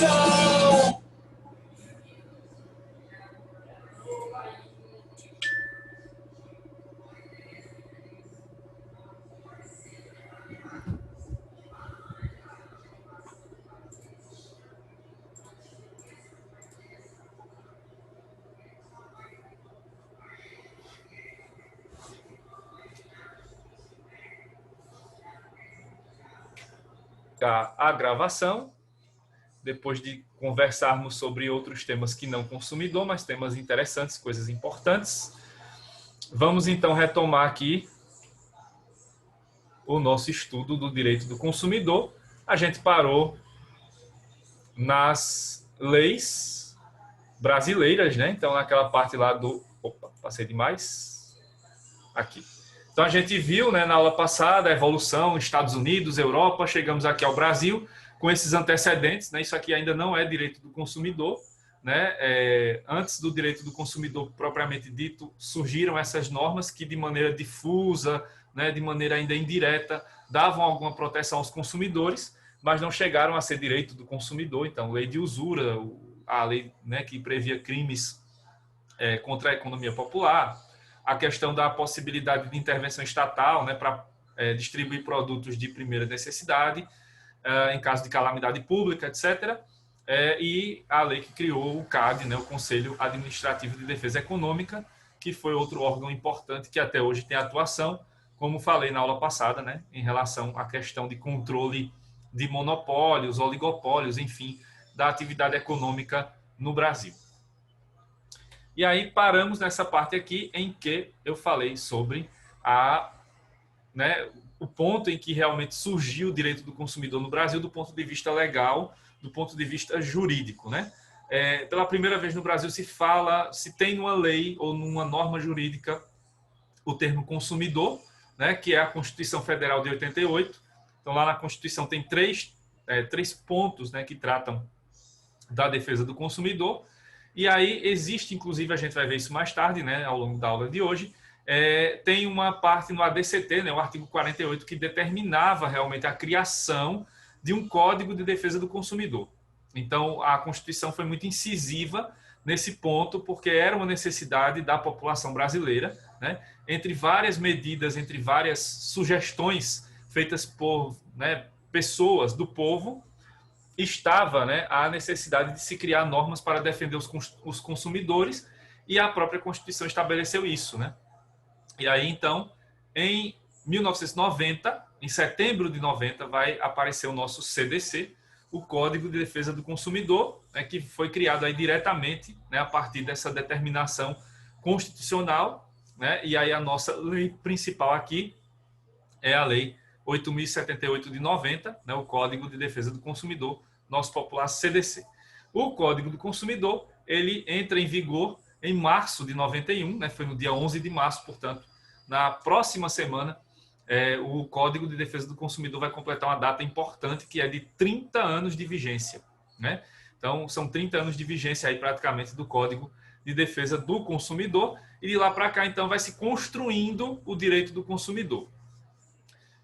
Atenção! A gravação, depois de conversarmos sobre outros temas que não consumidor, mas temas interessantes, coisas importantes. Vamos então retomar aqui o nosso estudo do direito do consumidor. A gente parou nas leis brasileiras, né? Então, naquela parte lá do... Opa, passei demais. Aqui. Então, a gente viu, né, na aula passada a evolução, Estados Unidos, Europa, chegamos aqui ao Brasil com esses antecedentes, né? Isso aqui ainda não é direito do consumidor, né? Antes do direito do consumidor propriamente dito, surgiram essas normas que de maneira difusa, né, de maneira ainda indireta, davam alguma proteção aos consumidores, mas não chegaram a ser direito do consumidor. Então, lei de usura, a lei, né, que previa crimes contra a economia popular, a questão da possibilidade de intervenção estatal, né, para distribuir produtos de primeira necessidade, em caso de calamidade pública, etc. E a lei que criou o CAD, né, o Conselho Administrativo de Defesa Econômica, que foi outro órgão importante que até hoje tem atuação, como falei na aula passada, né, em relação à questão de controle de monopólios, oligopólios, enfim, da atividade econômica no Brasil. E aí paramos nessa parte aqui em que eu falei sobre o ponto em que realmente surgiu o direito do consumidor no Brasil do ponto de vista legal, do ponto de vista jurídico, né? Pela primeira vez no Brasil se tem numa lei ou numa norma jurídica o termo consumidor, né, que é a Constituição Federal de 88. Então, lá na Constituição tem três pontos, né, que tratam da defesa do consumidor. E aí existe, inclusive, a gente vai ver isso mais tarde, né, ao longo da aula de hoje, tem uma parte no ADCT, né, o artigo 48, que determinava realmente a criação de um Código de Defesa do Consumidor. Então, a Constituição foi muito incisiva nesse ponto, porque era uma necessidade da população brasileira, né, entre várias medidas, entre várias sugestões feitas por, né, pessoas do povo, estava, né, a necessidade de se criar normas para defender os consumidores, e a própria Constituição estabeleceu isso, né? E aí, então, em 1990, em setembro de 90, vai aparecer o nosso CDC, o Código de Defesa do Consumidor, né, que foi criado aí diretamente, né, a partir dessa determinação constitucional, né? E aí a nossa lei principal aqui é a Lei 8.078 de 90, né, o Código de Defesa do Consumidor, nosso popular CDC. O Código do Consumidor, ele entra em vigor em março de 91, né, foi no dia 11 de março, portanto, na próxima semana, o Código de Defesa do Consumidor vai completar uma data importante, que é de 30 anos de vigência, né? Então, são 30 anos de vigência aí praticamente do Código de Defesa do Consumidor, e de lá para cá, então, vai se construindo o direito do consumidor,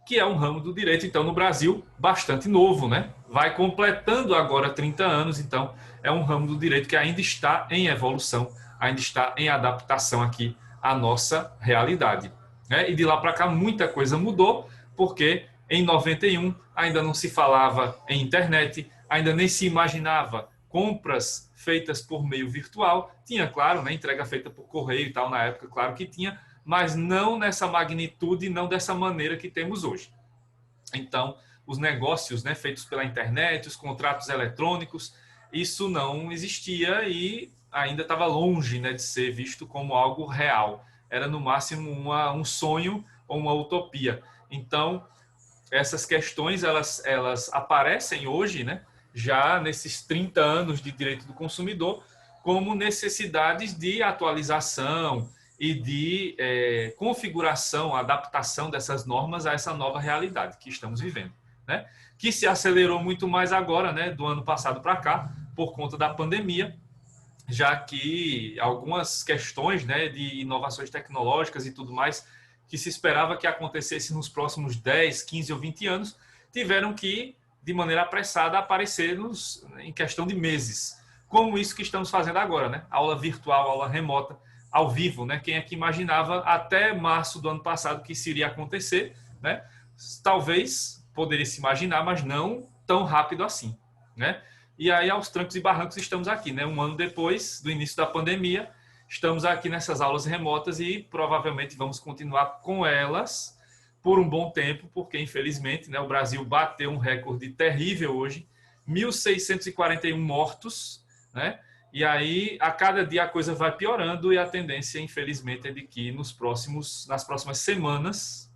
que é um ramo do direito, então, no Brasil, bastante novo, né? Vai completando agora 30 anos, então, é um ramo do direito que ainda está em evolução, ainda está em adaptação aqui à nossa realidade, né? E de lá para cá, muita coisa mudou, porque em 91 ainda não se falava em internet, ainda nem se imaginava compras feitas por meio virtual. Tinha, claro, né, entrega feita por correio e tal, na época, claro que tinha, mas não nessa magnitude, não dessa maneira que temos hoje. Então, os negócios, né, feitos pela internet, os contratos eletrônicos, isso não existia e ainda estava longe, né, de ser visto como algo real. Era, no máximo, um sonho ou uma utopia. Então, essas questões, elas aparecem hoje, né, já nesses 30 anos de direito do consumidor, como necessidades de atualização e de configuração, adaptação dessas normas a essa nova realidade que estamos vivendo, né? Que se acelerou muito mais agora, né, do ano passado para cá, por conta da pandemia, já que algumas questões, né, de inovações tecnológicas e tudo mais, que se esperava que acontecesse nos próximos 10, 15 ou 20 anos, tiveram que de maneira apressada aparecer em questão de meses, como isso que estamos fazendo agora, né? Aula virtual, aula remota, ao vivo, né? Quem é que imaginava até março do ano passado que isso iria acontecer, né? Talvez poderia se imaginar, mas não tão rápido assim, né? E aí, aos trancos e barrancos, estamos aqui, né? Um ano depois do início da pandemia, estamos aqui nessas aulas remotas e provavelmente vamos continuar com elas por um bom tempo, porque infelizmente, né, o Brasil bateu um recorde terrível hoje, 1.641 mortos, né? E aí, a cada dia a coisa vai piorando e a tendência, infelizmente, é de que nas próximas semanas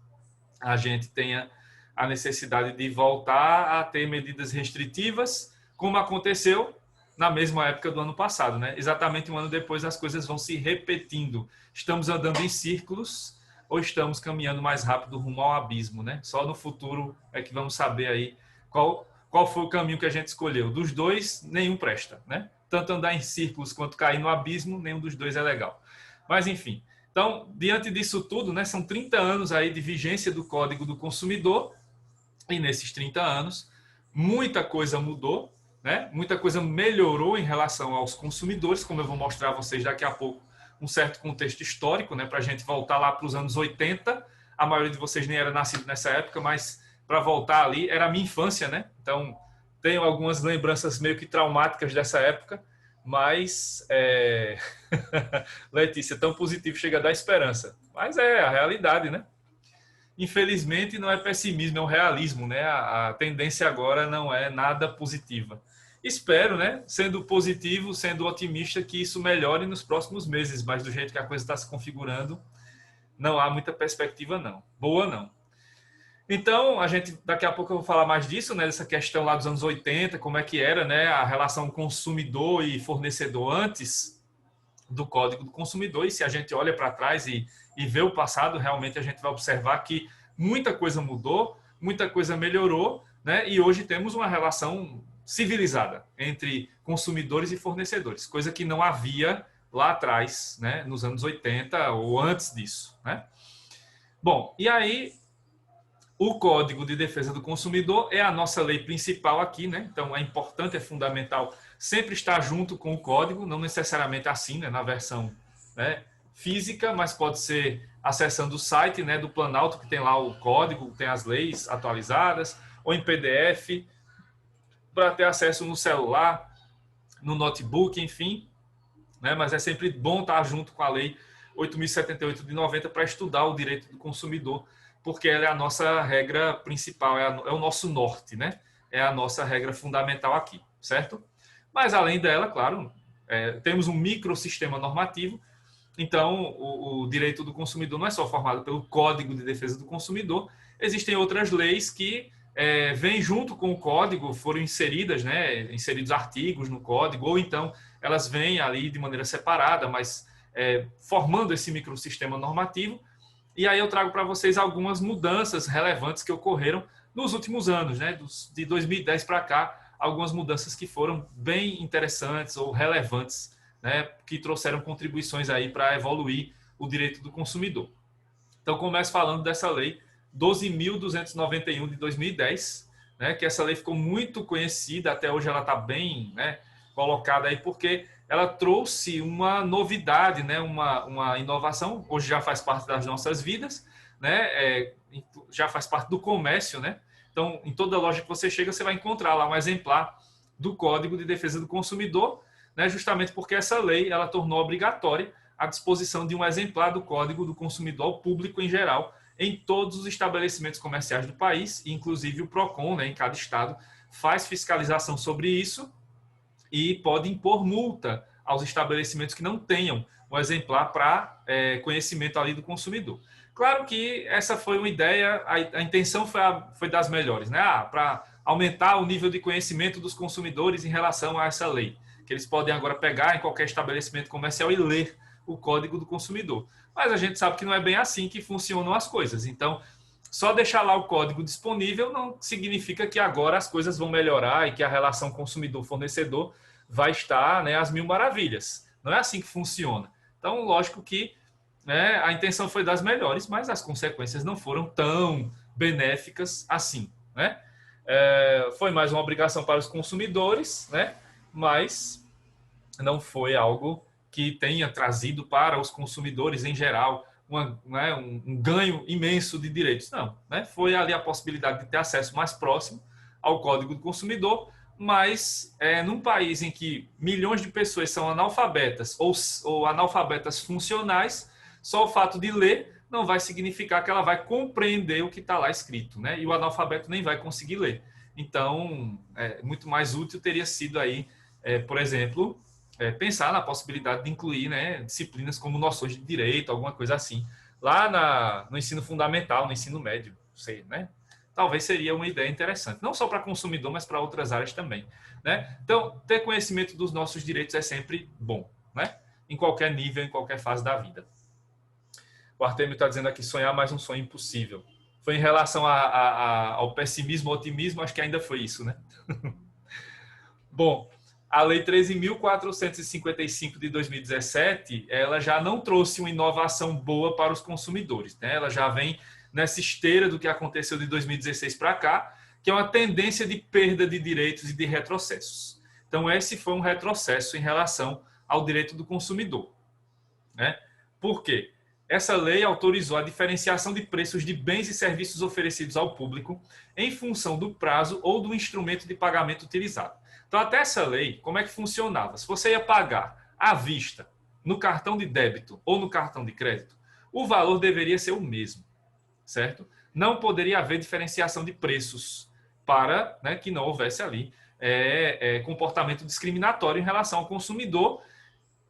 a gente tenha a necessidade de voltar a ter medidas restritivas, como aconteceu na mesma época do ano passado, né? Exatamente um ano depois as coisas vão se repetindo. Estamos andando em círculos ou estamos caminhando mais rápido rumo ao abismo, né? Só no futuro é que vamos saber aí qual foi o caminho que a gente escolheu. Dos dois, nenhum presta, né? Tanto andar em círculos quanto cair no abismo, nenhum dos dois é legal. Mas, enfim. Então, diante disso tudo, né, são 30 anos aí de vigência do Código do Consumidor e nesses 30 anos, muita coisa mudou, né? Muita coisa melhorou em relação aos consumidores, como eu vou mostrar a vocês daqui a pouco, um certo contexto histórico, né, para a gente voltar lá para os anos 80. A maioria de vocês nem era nascido nessa época, mas para voltar ali, era a minha infância, né? Então, tenho algumas lembranças meio que traumáticas dessa época, mas Letícia, tão positivo chega a dar esperança. Mas é a realidade, né? Infelizmente, não é pessimismo, é um realismo, né? A tendência agora não é nada positiva. Espero, né, sendo positivo, sendo otimista, que isso melhore nos próximos meses, mas do jeito que a coisa está se configurando, não há muita perspectiva, não. Boa, não. Então, daqui a pouco eu vou falar mais disso, né, dessa questão lá dos anos 80, como é que era, né, a relação consumidor e fornecedor antes do Código do Consumidor, e se a gente olha para trás e vê o passado, realmente a gente vai observar que muita coisa mudou, muita coisa melhorou, né, e hoje temos uma relação civilizada entre consumidores e fornecedores, coisa que não havia lá atrás, né, nos anos 80 ou antes disso, né? Bom, e aí o Código de Defesa do Consumidor é a nossa lei principal aqui, né? Então é importante, é fundamental sempre estar junto com o código, não necessariamente assim, né, na versão, né, física, mas pode ser acessando o site, né, do Planalto, que tem lá o código, tem as leis atualizadas, ou em PDF, para ter acesso no celular, no notebook, enfim, né? Mas é sempre bom estar junto com a lei 8.078 de 90 para estudar o direito do consumidor, porque ela é a nossa regra principal, é o nosso norte, né? É a nossa regra fundamental aqui, certo? Mas, além dela, claro, temos um microsistema normativo. Então, o direito do consumidor não é só formado pelo Código de Defesa do Consumidor, existem outras leis que vêm junto com o Código, foram inseridas, né, inseridos artigos no Código, ou então elas vêm ali de maneira separada, mas formando esse microsistema normativo. E aí eu trago para vocês algumas mudanças relevantes que ocorreram nos últimos anos, né, de 2010 para cá, algumas mudanças que foram bem interessantes ou relevantes, né, que trouxeram contribuições aí para evoluir o direito do consumidor. Então, começo falando dessa lei 12.291 de 2010, né, que essa lei ficou muito conhecida, até hoje ela está bem, né, colocada aí, porque ela trouxe uma novidade, né, uma inovação, hoje já faz parte das nossas vidas, né, já faz parte do comércio, né. Então, em toda loja que você chega, você vai encontrar lá um exemplar do Código de Defesa do Consumidor, né, justamente porque essa lei ela tornou obrigatória a disposição de um exemplar do Código do Consumidor ao público em geral, em todos os estabelecimentos comerciais do país, inclusive o PROCON, né, em cada estado, faz fiscalização sobre isso e pode impor multa aos estabelecimentos que não tenham um exemplar para conhecimento ali do consumidor. Claro que essa foi uma ideia, a intenção foi das melhores, né? Para aumentar o nível de conhecimento dos consumidores em relação a essa lei, que eles podem agora pegar em qualquer estabelecimento comercial e ler o Código do Consumidor. Mas a gente sabe que não é bem assim que funcionam as coisas. Então, só deixar lá o código disponível não significa que agora as coisas vão melhorar e que a relação consumidor-fornecedor vai estar, né, às mil maravilhas. Não é assim que funciona. Então, lógico que, né, a intenção foi das melhores, mas as consequências não foram tão benéficas assim, né? Foi mais uma obrigação para os consumidores, né? Mas não foi algo que tenha trazido para os consumidores em geral um ganho imenso de direitos. Não, né? Foi ali a possibilidade de ter acesso mais próximo ao Código do Consumidor, mas num país em que milhões de pessoas são analfabetas ou analfabetas funcionais, só o fato de ler não vai significar que ela vai compreender o que está lá escrito, né? E o analfabeto nem vai conseguir ler. Então, muito mais útil teria sido aí, por exemplo, pensar na possibilidade de incluir, né, disciplinas como noções de direito, alguma coisa assim, lá no ensino fundamental, no ensino médio, sei, né? Talvez seria uma ideia interessante, não só para consumidor, mas para outras áreas também, né? Então, ter conhecimento dos nossos direitos é sempre bom, né? Em qualquer nível, em qualquer fase da vida. O Artemio está dizendo aqui, sonhar mais um sonho impossível. Foi em relação ao pessimismo, ao otimismo, acho que ainda foi isso, né? Bom, a Lei 13.455 de 2017, ela já não trouxe uma inovação boa para os consumidores, né? Ela já vem nessa esteira do que aconteceu de 2016 para cá, que é uma tendência de perda de direitos e de retrocessos. Então, esse foi um retrocesso em relação ao direito do consumidor, né? Por quê? Essa lei autorizou a diferenciação de preços de bens e serviços oferecidos ao público em função do prazo ou do instrumento de pagamento utilizado. Então, até essa lei, como é que funcionava? Se você ia pagar à vista, no cartão de débito ou no cartão de crédito, o valor deveria ser o mesmo, certo? Não poderia haver diferenciação de preços para, né, que não houvesse ali comportamento discriminatório em relação ao consumidor,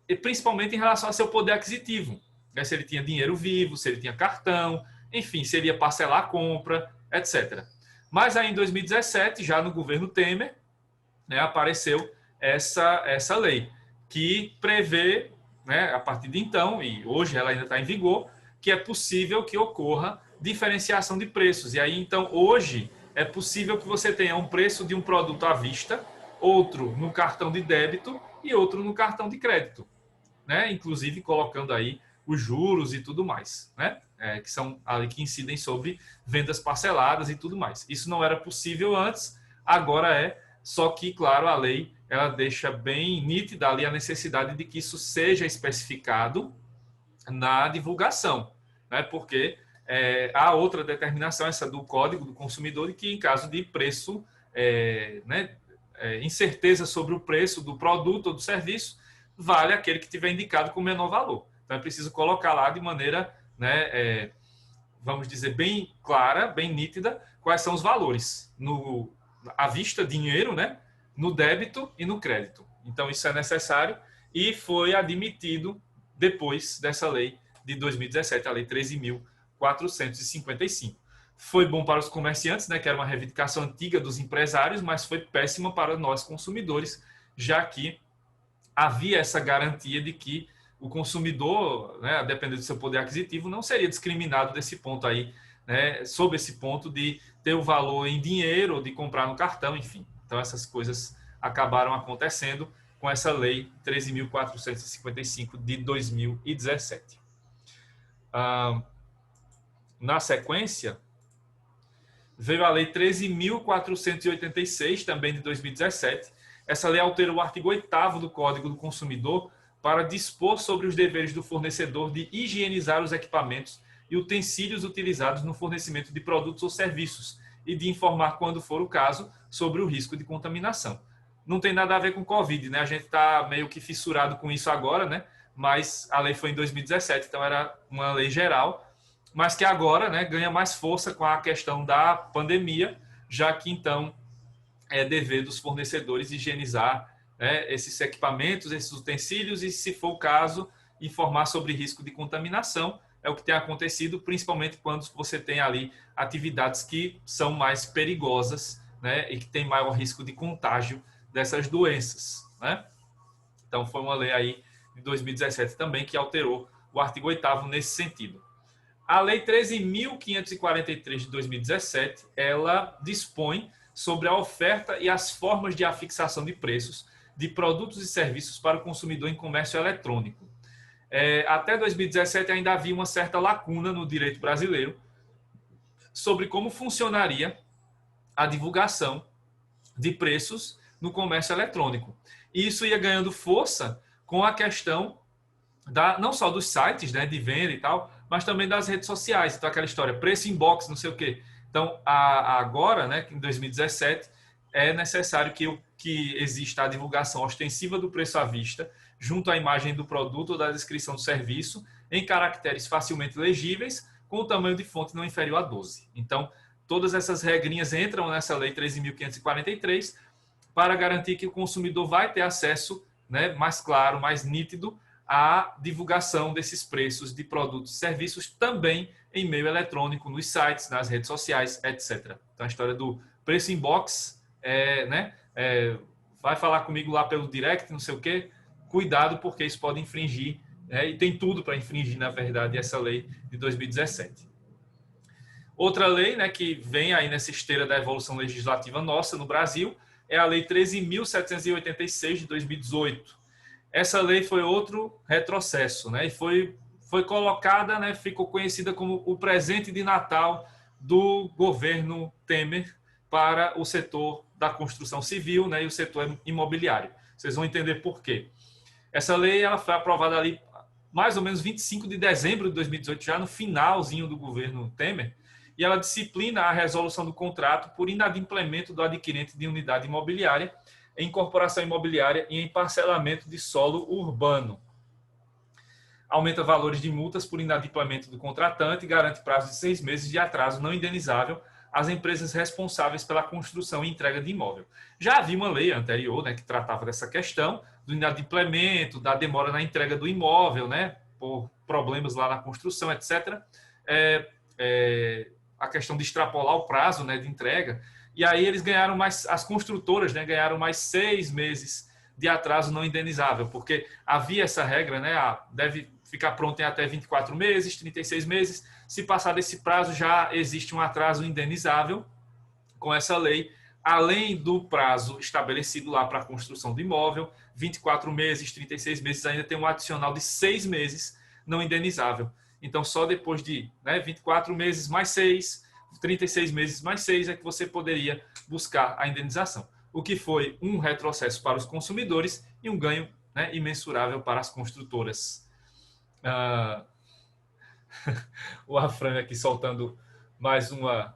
e principalmente em relação ao seu poder aquisitivo. Se ele tinha dinheiro vivo, se ele tinha cartão, enfim, se ele ia parcelar a compra, etc. Mas aí em 2017, já no governo Temer, né, apareceu essa lei, que prevê, né, a partir de então, e hoje ela ainda está em vigor, que é possível que ocorra diferenciação de preços. E aí, então, hoje, é possível que você tenha um preço de um produto à vista, outro no cartão de débito e outro no cartão de crédito, né? Inclusive colocando aí os juros e tudo mais, né? Que são ali que incidem sobre vendas parceladas e tudo mais. Isso não era possível antes, agora é. Só que, claro, a lei ela deixa bem nítida ali a necessidade de que isso seja especificado na divulgação, né? Porque há outra determinação, essa do Código do Consumidor, de que em caso de preço, né, incerteza sobre o preço do produto ou do serviço, vale aquele que tiver indicado com menor valor. Então, é preciso colocar lá de maneira, né, vamos dizer, bem clara, bem nítida, quais são os valores à vista, dinheiro, né, no débito e no crédito. Então, isso é necessário e foi admitido depois dessa lei de 2017, a Lei 13.455. Foi bom para os comerciantes, né, que era uma reivindicação antiga dos empresários, mas foi péssima para nós consumidores, já que havia essa garantia de que o consumidor, né, a depender do seu poder aquisitivo, não seria discriminado desse ponto aí, né, sob esse ponto de ter o valor em dinheiro ou de comprar no cartão, enfim. Então, essas coisas acabaram acontecendo com essa lei 13.455 de 2017. Na sequência, veio a lei 13.486, também de 2017. Essa lei alterou o artigo 8º do Código do Consumidor para dispor sobre os deveres do fornecedor de higienizar os equipamentos e utensílios utilizados no fornecimento de produtos ou serviços e de informar, quando for o caso, sobre o risco de contaminação. Não tem nada a ver com Covid, né? A gente está meio que fissurado com isso agora, né? Mas a lei foi em 2017, então era uma lei geral, mas que agora, né, ganha mais força com a questão da pandemia, já que então é dever dos fornecedores higienizar, né, esses equipamentos, esses utensílios e, se for o caso, informar sobre risco de contaminação. É o que tem acontecido, principalmente quando você tem ali atividades que são mais perigosas, né, e que tem maior risco de contágio dessas doenças, né? Então, foi uma lei aí de 2017 também que alterou o artigo 8º nesse sentido. A Lei 13.543 de 2017, ela dispõe sobre a oferta e as formas de afixação de preços de produtos e serviços para o consumidor em comércio eletrônico. Até 2017 ainda havia uma certa lacuna no direito brasileiro sobre como funcionaria a divulgação de preços no comércio eletrônico. E isso ia ganhando força com a questão não só dos sites, né, de venda e tal, mas também das redes sociais. Então, aquela história, preço inbox, não sei o quê. Então, agora, né, em 2017, é necessário que exista a divulgação ostensiva do preço à vista, junto à imagem do produto ou da descrição do serviço, em caracteres facilmente legíveis, com o tamanho de fonte não inferior a 12. Então, todas essas regrinhas entram nessa Lei 13.543 para garantir que o consumidor vai ter acesso, né, mais claro, mais nítido, à divulgação desses preços de produtos e serviços também em meio eletrônico, nos sites, nas redes sociais, etc. Então, a história do preço inbox, vai falar comigo lá pelo direct, não sei o quê, cuidado, porque isso pode infringir, né, e tem tudo para infringir, na verdade, essa lei de 2017. Outra lei, né, que vem aí nessa esteira da evolução legislativa nossa no Brasil é a Lei 13.786 de 2018. Essa lei foi outro retrocesso, né, e foi colocada, né, ficou conhecida como o presente de Natal do governo Temer para o setor da construção civil, né, e o setor imobiliário. Vocês vão entender por quê. Essa lei ela foi aprovada ali mais ou menos 25 de dezembro de 2018, já no finalzinho do governo Temer, e ela disciplina a resolução do contrato por inadimplemento do adquirente de unidade imobiliária, em incorporação imobiliária e em parcelamento de solo urbano. Aumenta valores de multas por inadimplemento do contratante e garante prazo de 6 meses de atraso não indenizável às empresas responsáveis pela construção e entrega de imóvel. Já havia uma lei anterior, né, que tratava dessa questão, do inadimplemento, da demora na entrega do imóvel, né, por problemas lá na construção, etc. A questão de extrapolar o prazo, né, de entrega. E aí eles ganharam mais, as construtoras, né, ganharam mais 6 meses de atraso não indenizável, porque havia essa regra, né, deve ficar pronto em até 24 meses, 36 meses. Se passar desse prazo, já existe um atraso indenizável com essa lei, além do prazo estabelecido lá para a construção do imóvel, 24 meses, 36 meses, ainda tem um adicional de 6 meses não indenizável. Então, só depois de 24 meses mais 6, 36 meses mais 6 é que você poderia buscar a indenização. O que foi um retrocesso para os consumidores e um ganho, né, imensurável para as construtoras. O Afran aqui soltando mais uma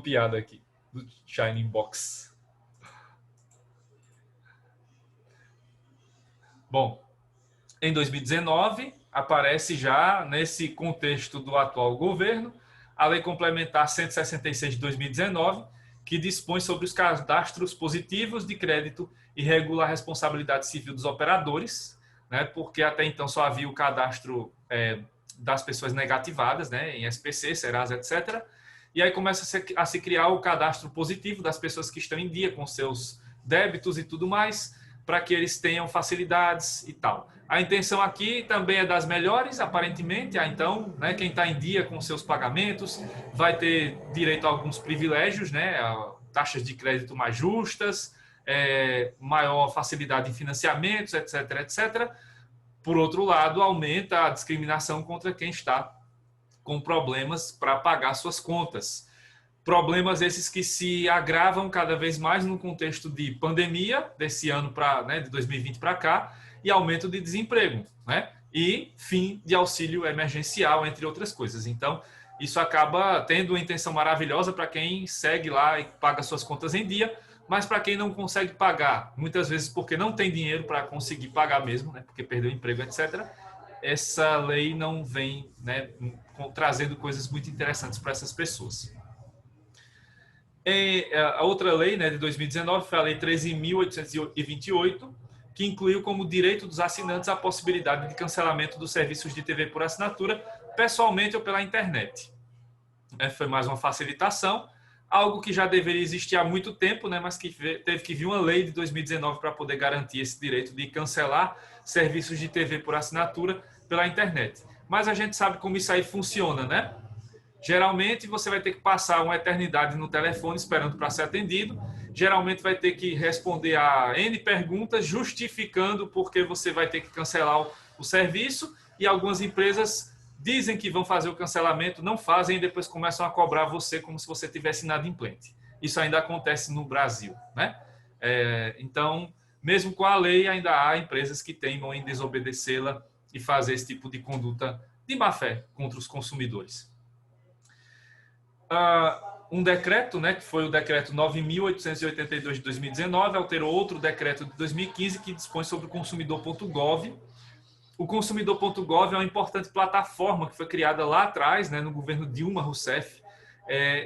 piada aqui do Shining Box. Bom, em 2019 aparece já nesse contexto do atual governo a Lei Complementar 166 de 2019, que dispõe sobre os cadastros positivos de crédito e regula a responsabilidade civil dos operadores, né, porque até então só havia o cadastro das pessoas negativadas, né, em SPC, Serasa, etc. E aí começa a se criar o cadastro positivo das pessoas que estão em dia com seus débitos e tudo mais, para que eles tenham facilidades e tal. A intenção aqui também é das melhores, aparentemente. Então, né, quem está em dia com seus pagamentos vai ter direito a alguns privilégios, né, taxas de crédito mais justas, maior facilidade em financiamentos, etc, etc. Por outro lado, aumenta a discriminação contra quem está com problemas para pagar suas contas. Problemas esses que se agravam cada vez mais no contexto de pandemia, desse ano, de 2020 para cá, e aumento de desemprego, né? E fim de auxílio emergencial, entre outras coisas. Então, isso acaba tendo uma intenção maravilhosa para quem segue lá e paga suas contas em dia, mas para quem não consegue pagar, muitas vezes porque não tem dinheiro para conseguir pagar mesmo, né? Porque perdeu o emprego, etc., essa lei não vem, né, trazendo coisas muito interessantes para essas pessoas. A outra lei, né, de 2019 foi a Lei 13.828, que incluiu como direito dos assinantes a possibilidade de cancelamento dos serviços de TV por assinatura, pessoalmente ou pela internet. Foi mais uma facilitação, algo que já deveria existir há muito tempo, né, mas que teve que vir uma lei de 2019 para poder garantir esse direito de cancelar serviços de TV por assinatura pela internet. Mas a gente sabe como isso aí funciona, né? Geralmente você vai ter que passar uma eternidade no telefone esperando para ser atendido. Geralmente vai ter que responder a N perguntas justificando porque você vai ter que cancelar o serviço, e algumas empresas dizem que vão fazer o cancelamento, não fazem e depois começam a cobrar você como se você tivesse inadimplente. Isso ainda acontece no Brasil, né? Então, mesmo com a lei, ainda há empresas que teimam em desobedecê-la e fazer esse tipo de conduta de má fé contra os consumidores. Um decreto, né, que foi o decreto 9.882 de 2019, alterou outro decreto de 2015 que dispõe sobre o consumidor.gov. O consumidor.gov é uma importante plataforma que foi criada lá atrás, né, no governo Dilma Rousseff,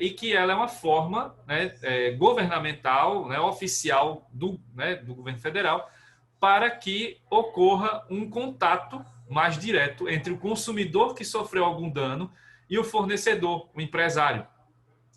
e que ela é uma forma, né, governamental, né, oficial do governo federal, para que ocorra um contato mais direto entre o consumidor que sofreu algum dano e o fornecedor, o empresário,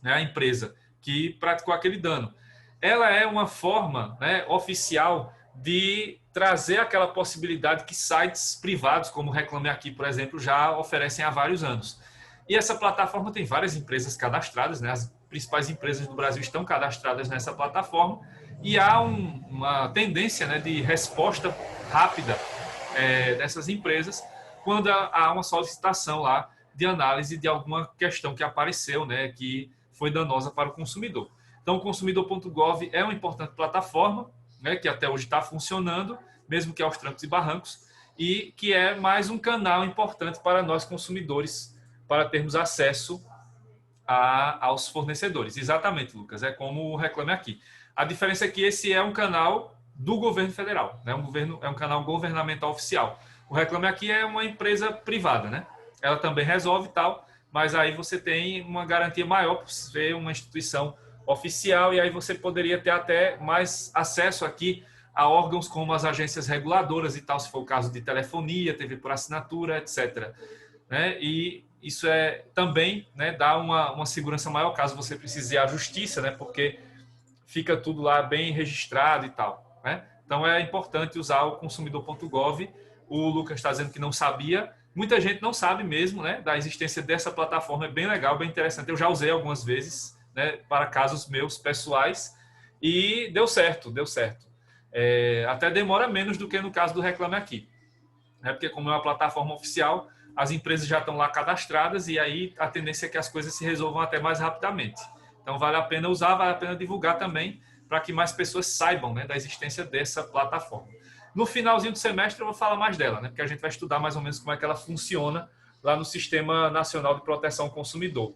né, a empresa que praticou aquele dano. Ela é uma forma, né, oficial de trazer aquela possibilidade que sites privados, como o Reclame Aqui, por exemplo, já oferecem há vários anos. E essa plataforma tem várias empresas cadastradas, né? As principais empresas do Brasil estão cadastradas nessa plataforma e há uma tendência, né, de resposta rápida dessas empresas quando há uma solicitação lá de análise de alguma questão que apareceu, né, que foi danosa para o consumidor. Então, o consumidor.gov é uma importante plataforma, né, que até hoje está funcionando, mesmo que aos trancos e barrancos, e que é mais um canal importante para nós consumidores, para termos acesso aos fornecedores. Exatamente, Lucas, é como o Reclame Aqui. A diferença é que esse é um canal do governo federal, né? É um canal governamental oficial. O Reclame Aqui é uma empresa privada, né? Ela também resolve e tal, mas aí você tem uma garantia maior por ser uma instituição oficial e aí você poderia ter até mais acesso aqui a órgãos como as agências reguladoras e tal, se for o caso de telefonia, TV por assinatura, etc. Né? E isso também, né, dá uma segurança maior caso você precise ir à justiça, né, porque fica tudo lá bem registrado e tal. Né? Então é importante usar o consumidor.gov. O Lucas está dizendo que não sabia. Muita gente não sabe mesmo, né, da existência dessa plataforma. É bem legal, bem interessante. Eu já usei algumas vezes, né, para casos meus pessoais e deu certo, deu certo. Até demora menos do que no caso do Reclame Aqui, né, porque como é uma plataforma oficial, as empresas já estão lá cadastradas e aí a tendência é que as coisas se resolvam até mais rapidamente. Então vale a pena usar, vale a pena divulgar também para que mais pessoas saibam, né, da existência dessa plataforma. No finalzinho do semestre eu vou falar mais dela, né, porque a gente vai estudar mais ou menos como é que ela funciona lá no Sistema Nacional de Proteção ao Consumidor.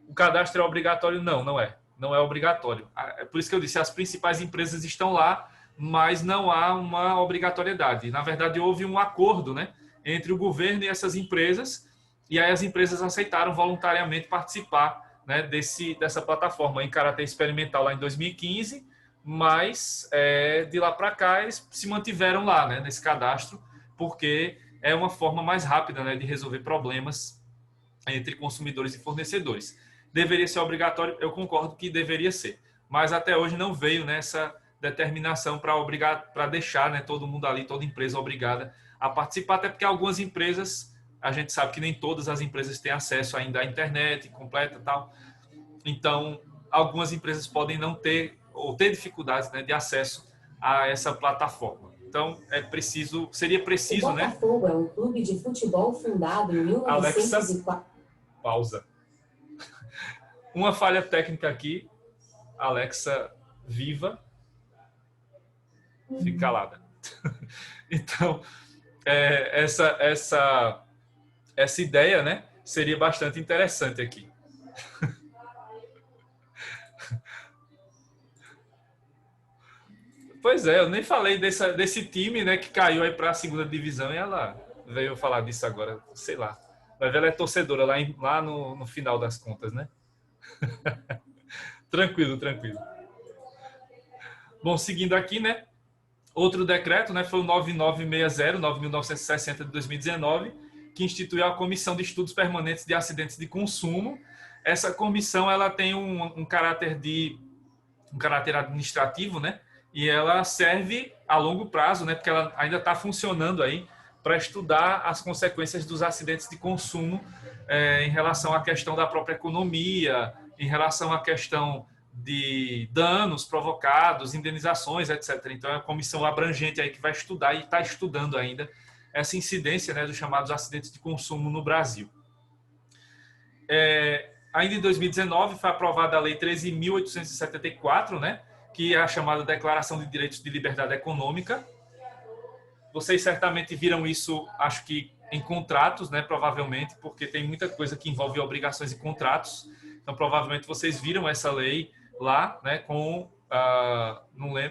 O cadastro é obrigatório? Não, não é. Não é obrigatório. É por isso que eu disse, as principais empresas estão lá, mas não há uma obrigatoriedade. Na verdade, houve um acordo, né, entre o governo e essas empresas, e aí as empresas aceitaram voluntariamente participar, né, dessa plataforma em caráter experimental lá em 2015, mas de lá para cá eles se mantiveram lá, né, nesse cadastro, porque é uma forma mais rápida, né, de resolver problemas entre consumidores e fornecedores. Deveria ser obrigatório? Eu concordo que deveria ser, mas até hoje não veio nessa determinação para deixar, né, todo mundo ali, toda empresa obrigada a participar, até porque algumas empresas, a gente sabe que nem todas as empresas têm acesso ainda à internet completa e tal, então algumas empresas podem não ter ou ter dificuldades, né, de acesso a essa plataforma. Então seria preciso, né? O Botafogo é um clube de futebol fundado em 1904. Pausa. Uma falha técnica aqui. Alexa, viva. Fique calada. Então, essa ideia, né, seria bastante interessante aqui. Pois é, eu nem falei desse time, né, que caiu aí para a segunda divisão e ela veio falar disso agora, sei lá. Mas ela é torcedora lá no final das contas, né? Tranquilo, tranquilo. Bom, seguindo aqui, né? Outro decreto, né, foi o 9960, 9.960 de 2019, que instituiu a Comissão de Estudos Permanentes de Acidentes de Consumo. Essa comissão ela tem um caráter administrativo, né? E ela serve a longo prazo, né? Porque ela ainda está funcionando aí para estudar as consequências dos acidentes de consumo em relação à questão da própria economia, em relação à questão de danos provocados, indenizações, etc. Então, é uma comissão abrangente aí que vai estudar e está estudando ainda essa incidência, né, dos chamados acidentes de consumo no Brasil. Ainda em 2019 foi aprovada a Lei 13.874, né, que é a chamada Declaração de Direitos de Liberdade Econômica. Vocês certamente viram isso, acho que em contratos, né, provavelmente, porque tem muita coisa que envolve obrigações e contratos. Então, provavelmente vocês viram essa lei lá, né, com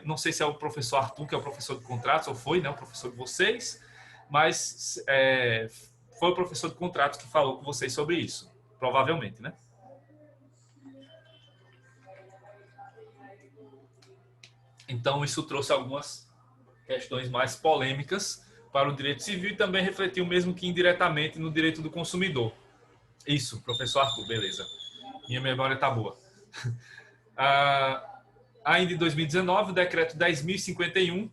não sei se é o professor Arthur, que é o professor de contratos, ou foi, né, o professor de vocês, mas foi o professor de contratos que falou com vocês sobre isso, provavelmente, né? Então, isso trouxe algumas questões mais polêmicas para o direito civil e também refletiu mesmo que indiretamente no direito do consumidor. Isso, professor Arthur, beleza. Minha memória está boa. Ainda em 2019, o decreto 10.051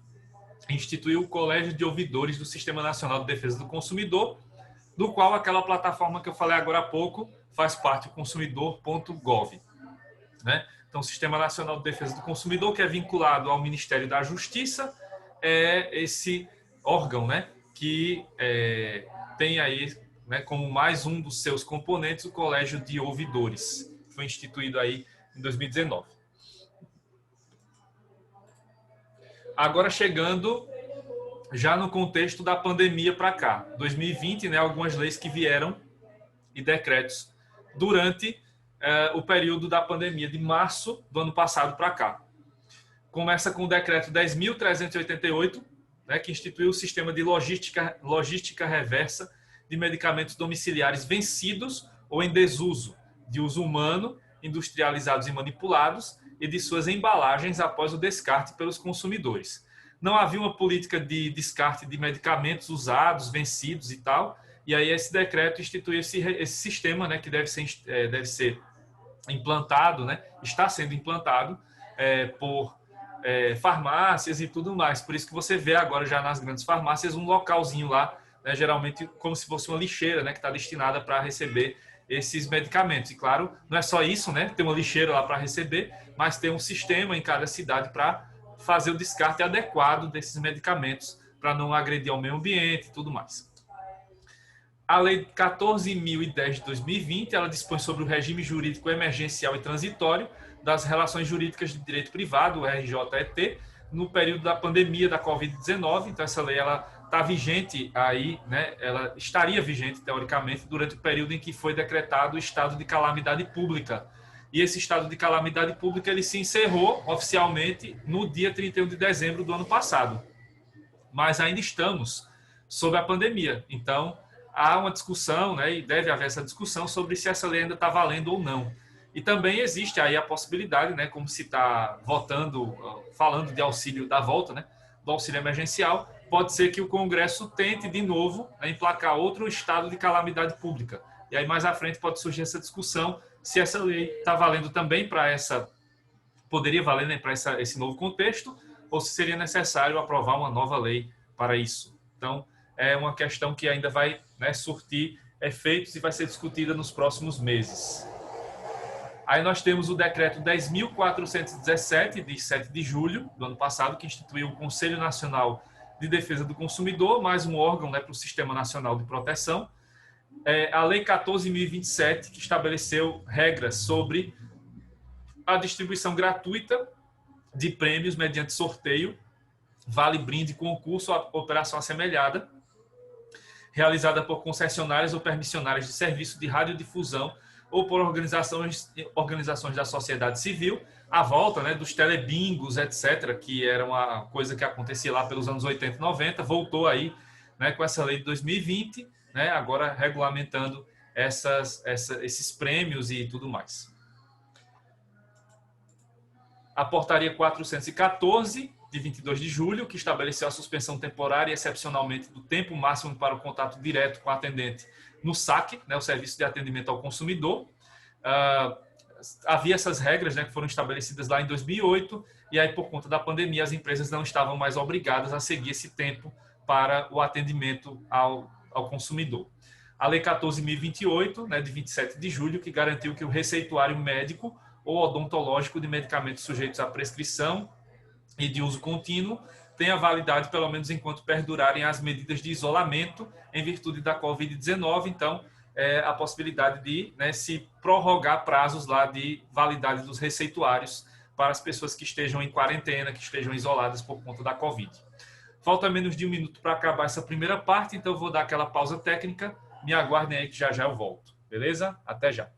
instituiu o Colégio de Ouvidores do Sistema Nacional de Defesa do Consumidor, do qual aquela plataforma que eu falei agora há pouco faz parte, o consumidor.gov, né? Então, o Sistema Nacional de Defesa do Consumidor, que é vinculado ao Ministério da Justiça, é esse órgão, né, que tem aí, né, como mais um dos seus componentes o Colégio de Ouvidores, que foi instituído aí em 2019. Agora chegando já no contexto da pandemia para cá, 2020, né, algumas leis que vieram e decretos durante o período da pandemia, de março do ano passado para cá. Começa com o decreto 10.388, né, que instituiu o sistema de logística reversa de medicamentos domiciliares vencidos ou em desuso, de uso humano, industrializados e manipulados, e de suas embalagens após o descarte pelos consumidores. Não havia uma política de descarte de medicamentos usados, vencidos e tal, e aí esse decreto institui esse sistema, né, que deve ser implantado, né, está sendo implantado por farmácias e tudo mais. Por isso que você vê agora já nas grandes farmácias um localzinho lá, né, geralmente como se fosse uma lixeira, né, que está destinada para receber esses medicamentos. E claro, não é só isso, né, ter uma lixeira lá para receber, mas ter um sistema em cada cidade para fazer o descarte adequado desses medicamentos para não agredir ao meio ambiente e tudo mais. A Lei 14.010 de 2020, ela dispõe sobre o regime jurídico emergencial e transitório das relações jurídicas de direito privado, o RJET, no período da pandemia da Covid-19. Então, essa lei está vigente aí, né? Ela estaria vigente, teoricamente, durante o período em que foi decretado o estado de calamidade pública. E esse estado de calamidade pública ele se encerrou oficialmente no dia 31 de dezembro do ano passado. Mas ainda estamos sob a pandemia. Então, há uma discussão, né, e deve haver essa discussão sobre se essa lei ainda está valendo ou não. E também existe aí a possibilidade, né, como se está falando de auxílio da volta, né, do auxílio emergencial, pode ser que o Congresso tente de novo, né, emplacar outro estado de calamidade pública. E aí mais à frente pode surgir essa discussão se essa lei está valendo também para poderia valer, né, para esse novo contexto, ou se seria necessário aprovar uma nova lei para isso. Então, é uma questão que ainda vai, né, surtir efeitos e vai ser discutida nos próximos meses. Aí nós temos o decreto 10.417, de 7 de julho do ano passado, que instituiu o Conselho Nacional de Defesa do Consumidor, mais um órgão, né, para o Sistema Nacional de Proteção. A Lei 14.027, que estabeleceu regras sobre a distribuição gratuita de prêmios mediante sorteio, vale-brinde, concurso ou operação assemelhada, realizada por concessionárias ou permissionárias de serviço de radiodifusão ou por organizações da sociedade civil, à volta, né, dos telebingos, etc., que era uma coisa que acontecia lá pelos anos 80 e 90, voltou aí, né, com essa lei de 2020, né, agora regulamentando esses prêmios e tudo mais. A portaria 414, de 22 de julho, que estabeleceu a suspensão temporária e excepcionalmente do tempo máximo para o contato direto com o atendente no SAC, né, o Serviço de Atendimento ao Consumidor. Havia essas regras, né, que foram estabelecidas lá em 2008, e aí, por conta da pandemia, as empresas não estavam mais obrigadas a seguir esse tempo para o atendimento ao consumidor. A Lei 14.028, né, de 27 de julho, que garantiu que o receituário médico ou odontológico de medicamentos sujeitos à prescrição e de uso contínuo tenha validade pelo menos enquanto perdurarem as medidas de isolamento em virtude da Covid-19. Então, a possibilidade de, né, se prorrogar prazos lá de validade dos receituários para as pessoas que estejam em quarentena, que estejam isoladas por conta da Covid. Falta menos de 1 minuto para acabar essa primeira parte, então eu vou dar aquela pausa técnica. Me aguardem aí que já já eu volto. Beleza? Até já.